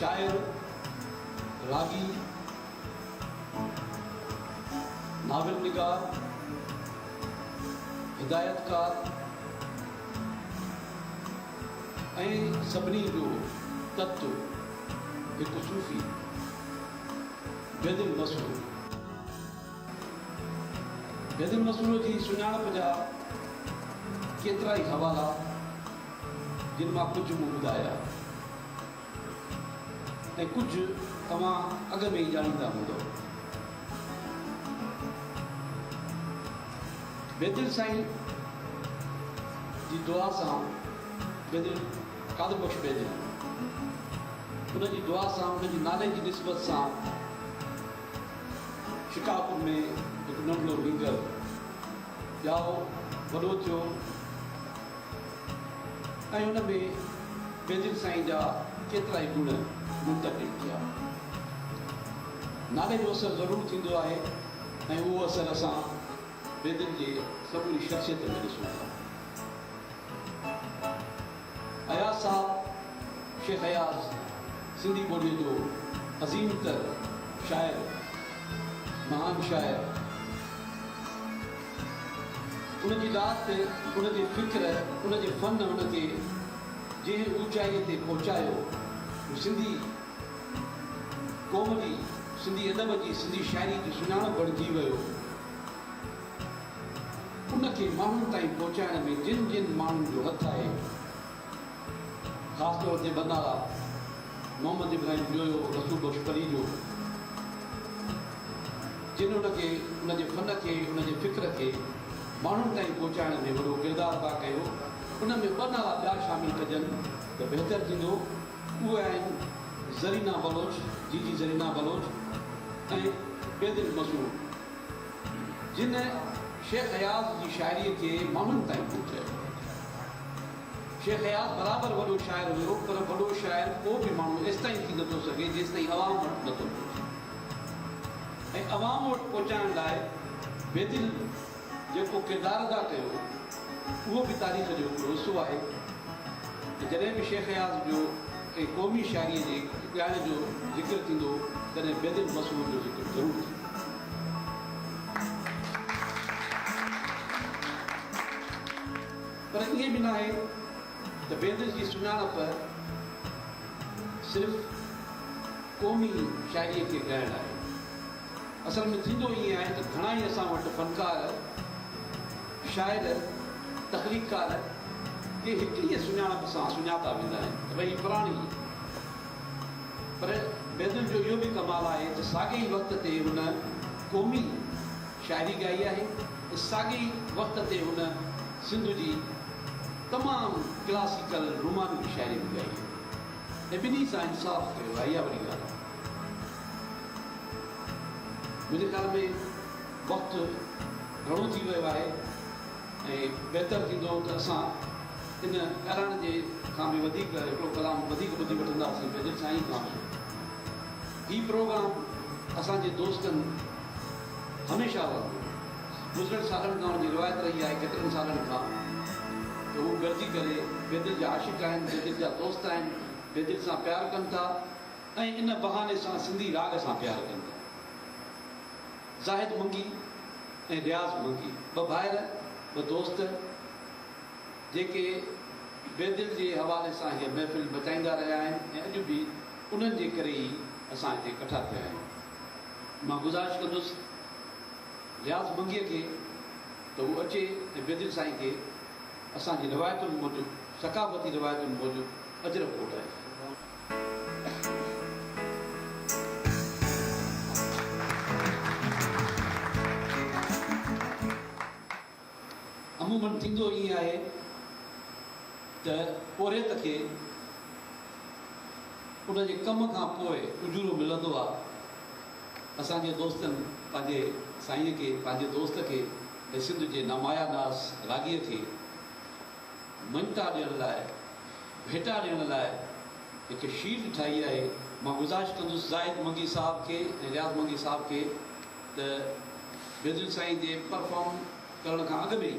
शायर, रागी, नाविल निगार, हिदायतकार ऐं सभिनी जो तत्व हिकु सूफ़ी बेदिल मसूर। बेदिल मसूर जी सुञाणप जा केतिरा ई हवाला जिन मां कुझु मूं ॿुधाया ऐं कुझु तव्हां अॻ में ई ॼाणींदा हूंदव। बेदिल साईं जी दुआ सां, बेदिल कादर बख़्श बेदिल, उनजी दुआ सां, उनजी नाले जी निस्बत सां शिकागो में हिकु नंढो विंगर ॼाओ वॾो थियो ऐं उन में बेदिल साईं जा केतिरा ई गुण मुंतकिल थिया। नाले जो असरु ज़रूरु थींदो आहे ऐं उहो असरु असां बेदिल जे सभिनी शख़्सियत में ॾिसूं था। अयाज़ साहब, शेख अयाज़ सिंधी ॿोलीअ जो अज़ीम तर शाइर, महान शाइर, उनजी दात, उनजे फ़िक्र, उनजे फ़न उनखे जंहिं ऊचाईअ ते पहुचायो, सिंधी क़ौम जी, सिंधी अदब जी, सिंधी शाइरी जी सुञाणप बणिजी वियो। उनखे माण्हुनि ताईं पहुचाइण में जिन जिन माण्हुनि जो हथु आहे, ख़ासि तौर ते बनाला मोहम्मद इब्राहिम जोयो, रसूल बख़्श परी जो, जिन उनखे, उनजे फ़न खे, उनजे फ़िक्र खे माण्हुनि ताईं पहुचाइण में वॾो किरदारु अदा कयो, उन में ॿ नाला ॿिया शामिल कजनि त बहितरु थींदो। उहे आहिनि ज़रीना बलोच, जी ज़रीना बलोच ऐं बेदिल मसूर, जिन शेख अयाज़ जी शाइरीअ खे माण्हुनि ताईं पहुचायो। शेख अयाज़ बराबरि वॾो शाइर हुयो, पर वॾो शाइर को बि माण्हू एसि ताईं थी नथो सघे जेसि ताईं अवाम वटि नथो पहुचे। ऐं अवाम वटि पहुचाइण लाइ बेदिल जेको किरदारु अदा कयो, उहो बि तारीख़ जो हिकिड़ो हिसो आहे। जॾहिं बि शेख अयाज़ जो ऐं क़ौमी शाइरीअ जे ॻाइण जो ज़िक्र थींदो, तॾहिं बेदिल मसूर जो ज़िक्र ज़रूरु थींदो। पर ईअं बि न आहे त बेदिल जी सुञाणप सिर्फ़ु क़ौमी शाइरीअ खे ॻाइण आहे। असल में थींदो ईअं आहे त घणा ई असां वटि फ़नकार, शाइर, तख़लीक़कार के हिकिड़ीअ सुञाणप सां सुञाता वेंदा आहिनि त भई पुराणी। पर बेदिल जो इहो बि कमाल आहे त साॻे ई वक़्त ते हुन क़ौमी शाइरी ॻाई आहे, साॻे ई वक़्त ते हुन सिंध जी तमामु क्लासिकल रोमानी शाइरी बि ॻाई आहे ऐं ॿिन्ही सां इंसाफ़ कयो आहे। इहा वॾी ॻाल्हि आहे। मुंहिंजे ख़्याल में वक़्तु घणो थी वियो आहे ऐं बहितरु थींदो त असां इन ॻाल्हाइण जे खां बि वधीक हिकिड़ो कलाम वधीक ॿुधी वठंदासीं बेदिल साईं खां। हीउ प्रोग्राम असांजे दोस्तनि हमेशह रहंदो। गुज़िरियल सालनि खां हुनजी रिवायत रही आहे, केतिरनि सालनि खां, त हू गॾिजी करे बेदिल जा आशिक़ आहिनि, बेदिल जा दोस्त आहिनि, बेदिल सां प्यारु कनि था ऐं इन बहाने सां सिंधी राग सां प्यारु कनि था। ज़ाहिद मंगी ऐं रियाज़ मंगी, ॿ भाइर, ॿ दोस्त, जेके बेदिल जे हवाले सां हीअ महफ़िल बचाईंदा रहिया आहिनि ऐं अॼु बि उन्हनि जे करे ई असां हिते इकठा थिया आहियूं। मां गुज़ारिश कंदुसि रियाज़ मंगीअ खे त हू अचे ऐं बेदिल साईं खे असांजी रिवायतुनि मूजिबि, सकाफ़ती रिवायतुनि मूजिबि अजर कोठाए। अमूमन थींदो ईअं आहे त पोरेत खे उनजे कम खां पोइ उजूरो मिलंदो आहे। असांजे दोस्तनि पंहिंजे साईंअ खे, पंहिंजे दोस्त खे ऐं सिंध जे नामाया नास रागीअ खे मञता ॾियण लाइ, भेटा ॾियण लाइ हिकु शील ठाही आहे। मां गुज़ारिश कंदुसि ज़ाहिद मंगी साहब खे ऐं रियाज़ मंगी साहब खे त बेदिल साईं जे परफॉर्म करण खां अॻु में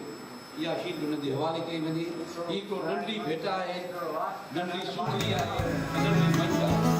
इहा शील हुननि जे हवाले कई वञे। ही हिकिड़ो नंढड़ी भेटा आहे, नंढड़ी सूखड़ी आहे, नंढड़ी मंच आहे।